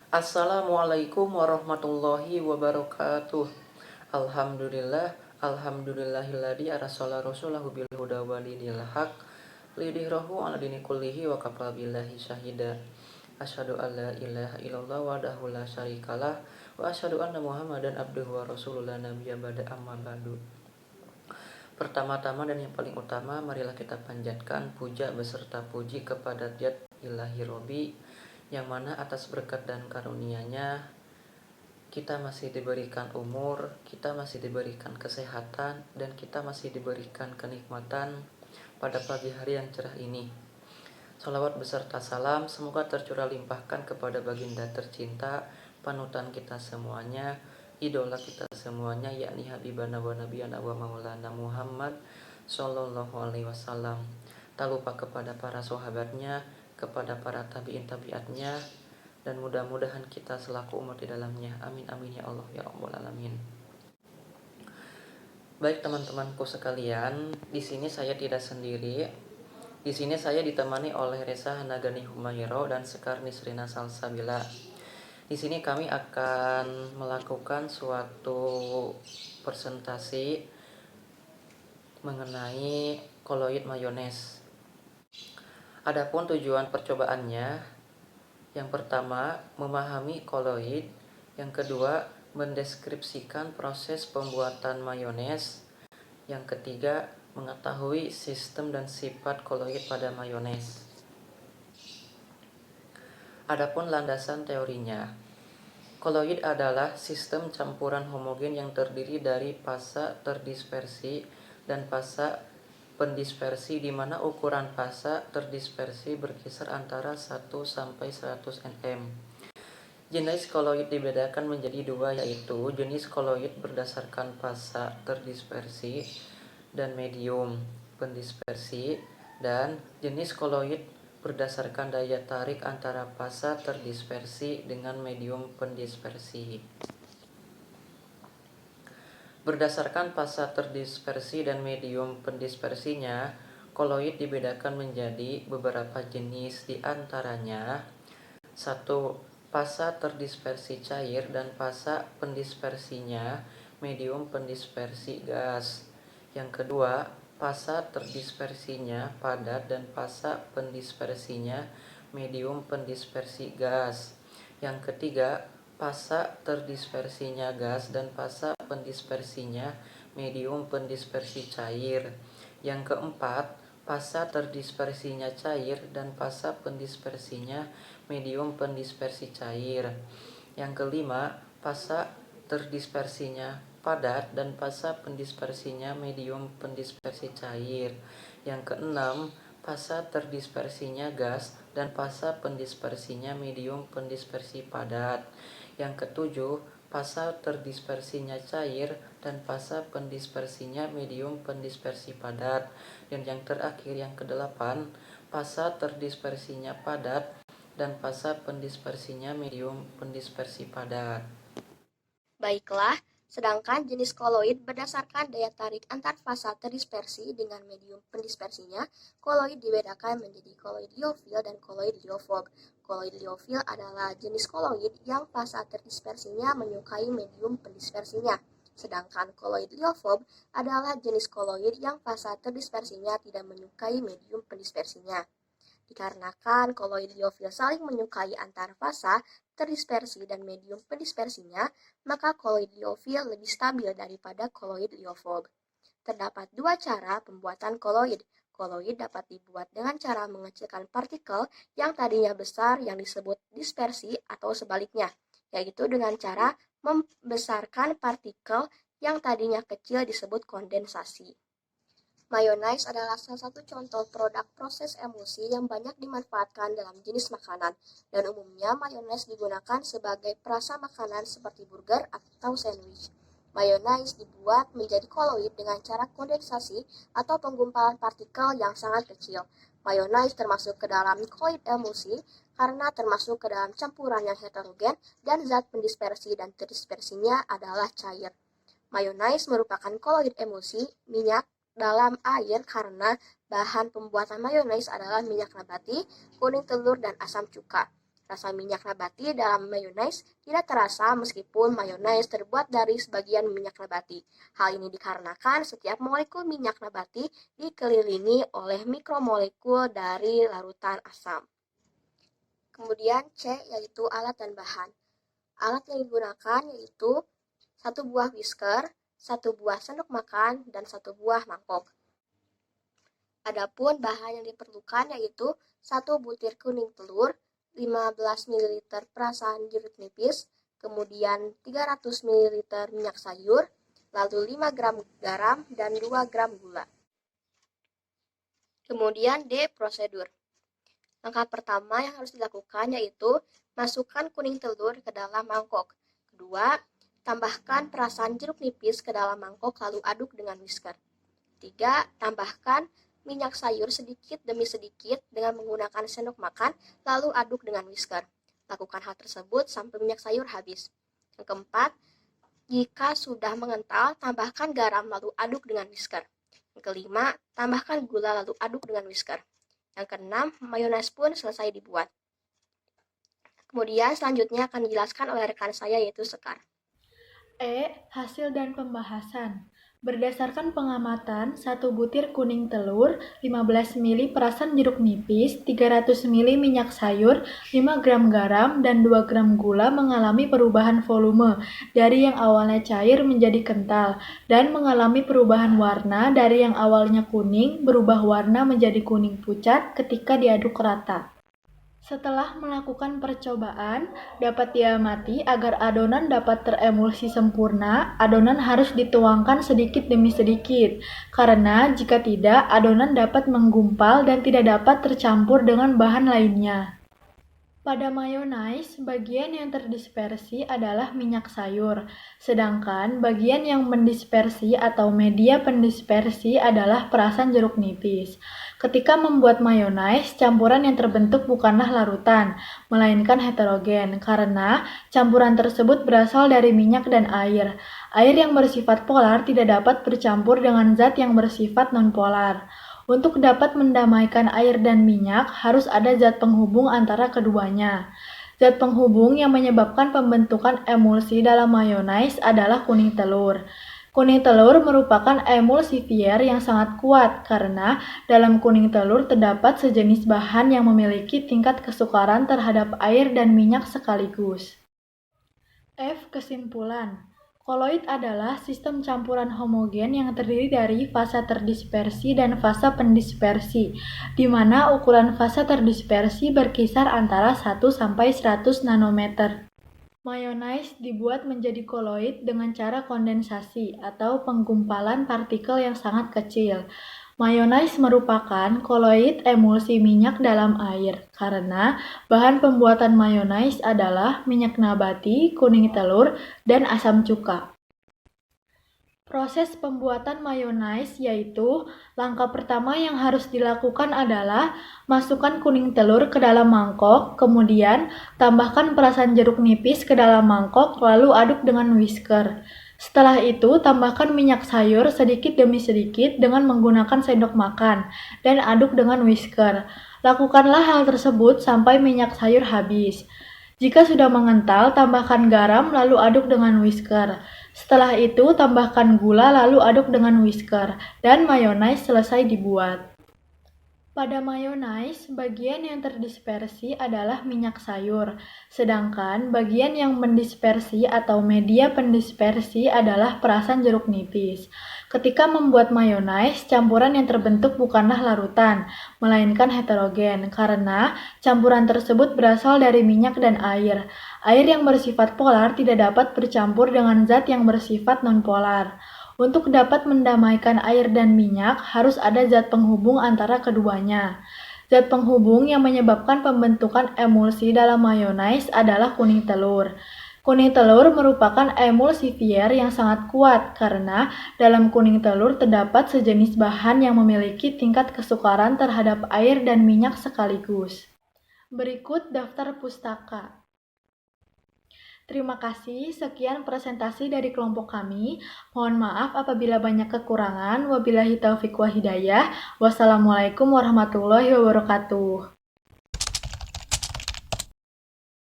Assalamualaikum warahmatullahi wabarakatuh. Alhamdulillah, alhamdulillahilladzi arsala rasulahu bil huda walidil haq lidhirahu ala dini kullihi wa kafa billahi syahida. Asyhadu an la ilaha illallah wahdahu la syarikalah wa asyhadu anna Muhammadan abduhu wa rasulullah nabiyya ba'da amma ba'du. Pertama-tama dan yang paling utama, marilah kita panjatkan puja beserta puji kepada Zat Ilahi Robi, yang mana atas berkat dan karunia-Nya kita masih diberikan umur, kita masih diberikan kesehatan, dan kita masih diberikan kenikmatan pada pagi hari yang cerah ini. Salawat beserta salam semoga tercurah limpahkan kepada baginda tercinta, panutan kita semuanya, idola kita semuanya, yakni Habibana wa Nabiyana wa Maulana Muhammad Sallallahu Alaihi Wasallam. Tak lupa kepada para sahabatnya, kepada para tabiin tabiatnya, dan mudah-mudahan kita selaku umat di dalamnya. Amin amin ya Allah ya Rabbal alamin. Baik teman-temanku sekalian, di sini saya tidak sendiri. Di sini saya ditemani oleh Reza Hanagani Humayro dan Sekar Nisrina Salsabila. Di sini kami akan melakukan suatu presentasi mengenai koloid mayones. Adapun tujuan percobaannya, yang pertama memahami koloid, yang kedua mendeskripsikan proses pembuatan mayones, yang ketiga mengetahui sistem dan sifat koloid pada mayones. Adapun landasan teorinya, koloid adalah sistem campuran homogen yang terdiri dari fasa terdispersi dan fasa pendispersi, di mana ukuran fasa terdispersi berkisar antara 1 sampai 100 nm. Jenis koloid dibedakan menjadi dua, yaitu jenis koloid berdasarkan fasa terdispersi dan medium pendispersi, dan jenis koloid berdasarkan daya tarik antara fasa terdispersi dengan medium pendispersi. Berdasarkan fasa terdispersi dan medium pendispersinya, koloid dibedakan menjadi beberapa jenis, di antaranya 1. Fasa terdispersi cair dan fasa pendispersinya medium pendispersi gas. Yang kedua, fasa terdispersinya padat dan fasa pendispersinya medium pendispersi gas. Yang ketiga, fasa terdispersinya gas dan fasa pendispersinya medium pendispersi cair. Yang keempat, fasa terdispersinya cair dan fasa pendispersinya medium pendispersi cair. Yang kelima, fasa terdispersinya padat dan fasa pendispersinya medium pendispersi cair. Yang keenam, fasa terdispersinya gas dan fasa pendispersinya medium pendispersi padat. Yang ketujuh, fasa terdispersinya cair dan fasa pendispersinya medium pendispersi padat. Dan yang terakhir, yang kedelapan, fasa terdispersinya padat dan fasa pendispersinya medium pendispersi padat. Baiklah, sedangkan jenis koloid berdasarkan daya tarik antar fasa terdispersi dengan medium pendispersinya, koloid dibedakan menjadi koloid liofil dan koloid liofob. Koloid liofil adalah jenis koloid yang fasa terdispersinya menyukai medium pendispersinya. Sedangkan koloid liofob adalah jenis koloid yang fasa terdispersinya tidak menyukai medium pendispersinya. Dikarenakan koloid liofil saling menyukai antar fasa terdispersi dan medium pendispersinya, maka koloid liofil lebih stabil daripada koloid liofob. Terdapat dua cara pembuatan koloid. Koloid dapat dibuat dengan cara mengecilkan partikel yang tadinya besar yang disebut dispersi, atau sebaliknya, yaitu dengan cara membesarkan partikel yang tadinya kecil disebut kondensasi. Mayonnaise adalah salah satu contoh produk proses emulsi yang banyak dimanfaatkan dalam jenis makanan, dan umumnya mayonnaise digunakan sebagai perasa makanan seperti burger atau sandwich. Mayonnaise dibuat menjadi koloid dengan cara kondensasi atau penggumpalan partikel yang sangat kecil. Mayonnaise termasuk ke dalam koloid emulsi karena termasuk ke dalam campuran yang heterogen dan zat pendispersi dan terdispersinya adalah cair. Mayonnaise merupakan koloid emulsi minyak dalam air karena bahan pembuatan mayonnaise adalah minyak nabati, kuning telur, dan asam cuka. Rasa minyak nabati dalam mayonaise tidak terasa meskipun mayonaise terbuat dari sebagian minyak nabati. Hal ini dikarenakan setiap molekul minyak nabati dikelilingi oleh mikromolekul dari larutan asam. Kemudian C yaitu alat dan bahan. Alat yang digunakan yaitu 1 buah whisker, 1 buah sendok makan, dan 1 buah mangkok. Adapun bahan yang diperlukan yaitu 1 butir kuning telur, 15 ml perasan jeruk nipis, kemudian 300 ml minyak sayur, lalu 5 gram garam, dan 2 gram gula. Kemudian D. Prosedur. Langkah pertama yang harus dilakukan yaitu masukkan kuning telur ke dalam mangkok. Kedua, tambahkan perasan jeruk nipis ke dalam mangkok lalu aduk dengan whisker. Ketiga, tambahkan minyak sayur sedikit demi sedikit dengan menggunakan sendok makan, lalu aduk dengan whisker. Lakukan hal tersebut sampai minyak sayur habis. Yang keempat, jika sudah mengental, tambahkan garam lalu aduk dengan whisker. Yang kelima, tambahkan gula lalu aduk dengan whisker. Yang keenam, mayonaise pun selesai dibuat. Kemudian selanjutnya akan dijelaskan oleh rekan saya yaitu Sekar. Hasil dan pembahasan. Berdasarkan pengamatan, 1 butir kuning telur, 15 ml perasan jeruk nipis, 300 ml minyak sayur, 5 gram garam, dan 2 gram gula mengalami perubahan volume dari yang awalnya cair menjadi kental dan mengalami perubahan warna dari yang awalnya kuning berubah warna menjadi kuning pucat ketika diaduk rata. Setelah melakukan percobaan, dapat diamati agar adonan dapat teremulsi sempurna, adonan harus dituangkan sedikit demi sedikit, karena jika tidak, adonan dapat menggumpal dan tidak dapat tercampur dengan bahan lainnya. Pada mayonaise, bagian yang terdispersi adalah minyak sayur, sedangkan bagian yang mendispersi atau media pendispersi adalah perasan jeruk nipis. Ketika membuat mayonaise, campuran yang terbentuk bukanlah larutan, melainkan heterogen, karena campuran tersebut berasal dari minyak dan air. Air yang bersifat polar tidak dapat bercampur dengan zat yang bersifat nonpolar. Untuk dapat mendamaikan air dan minyak, harus ada zat penghubung antara keduanya. Zat penghubung yang menyebabkan pembentukan emulsi dalam mayonaise adalah kuning telur. Kuning telur merupakan emulsifier yang sangat kuat karena dalam kuning telur terdapat sejenis bahan yang memiliki tingkat kesukaran terhadap air dan minyak sekaligus. F. Kesimpulan. Koloid adalah sistem campuran homogen yang terdiri dari fasa terdispersi dan fasa pendispersi, di mana ukuran fasa terdispersi berkisar antara 1-100 nanometer. Mayonaise dibuat menjadi koloid dengan cara kondensasi atau penggumpalan partikel yang sangat kecil. Mayonaise merupakan koloid emulsi minyak dalam air, karena bahan pembuatan mayonaise adalah minyak nabati, kuning telur, dan asam cuka. Proses pembuatan mayonaise yaitu, langkah pertama yang harus dilakukan adalah masukkan kuning telur ke dalam mangkok, kemudian tambahkan perasan jeruk nipis ke dalam mangkok, lalu aduk dengan whisker. Setelah itu, tambahkan minyak sayur sedikit demi sedikit dengan menggunakan sendok makan, dan aduk dengan whisker. Lakukanlah hal tersebut sampai minyak sayur habis. Jika sudah mengental, tambahkan garam lalu aduk dengan whisker. Setelah itu, tambahkan gula lalu aduk dengan whisker, dan mayonaise selesai dibuat. Pada mayonaise, bagian yang terdispersi adalah minyak sayur, sedangkan bagian yang mendispersi atau media pendispersi adalah perasan jeruk nipis. Ketika membuat mayonaise, campuran yang terbentuk bukanlah larutan, melainkan heterogen, karena campuran tersebut berasal dari minyak dan air. Air yang bersifat polar tidak dapat bercampur dengan zat yang bersifat nonpolar. Untuk dapat mendamaikan air dan minyak, harus ada zat penghubung antara keduanya. Zat penghubung yang menyebabkan pembentukan emulsi dalam mayonaise adalah kuning telur. Kuning telur merupakan emulsifier yang sangat kuat karena dalam kuning telur terdapat sejenis bahan yang memiliki tingkat kesukaran terhadap air dan minyak sekaligus. Berikut daftar pustaka. Terima kasih, sekian presentasi dari kelompok kami. Mohon maaf apabila banyak kekurangan. Wabillahi taufiq wa hidayah. Wassalamualaikum warahmatullahi wabarakatuh.